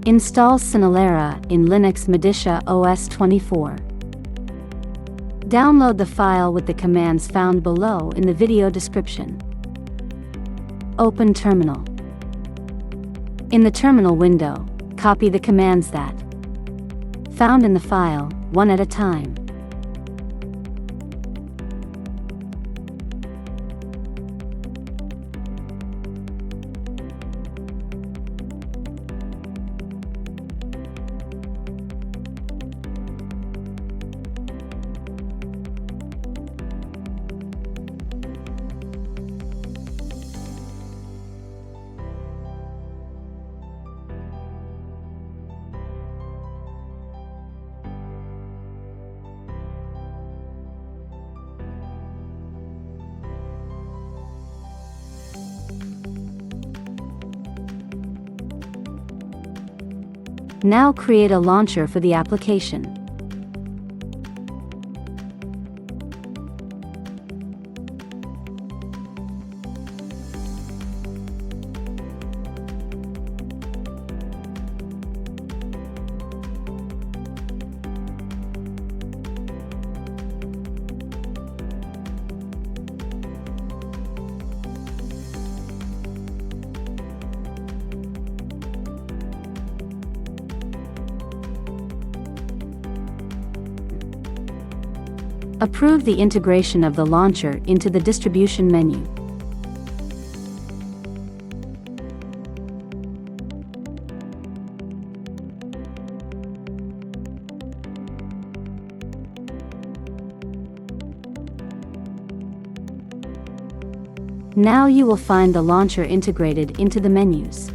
Install Cinelerra in Linux MODICIA OS 24. Download the file with the commands found below in the video description. Open Terminal. In the terminal window, copy the commands that found in the file, one at a time. Now create a launcher for the application. Approve the integration of the launcher into the distribution menu. Now you will find the launcher integrated into the menus.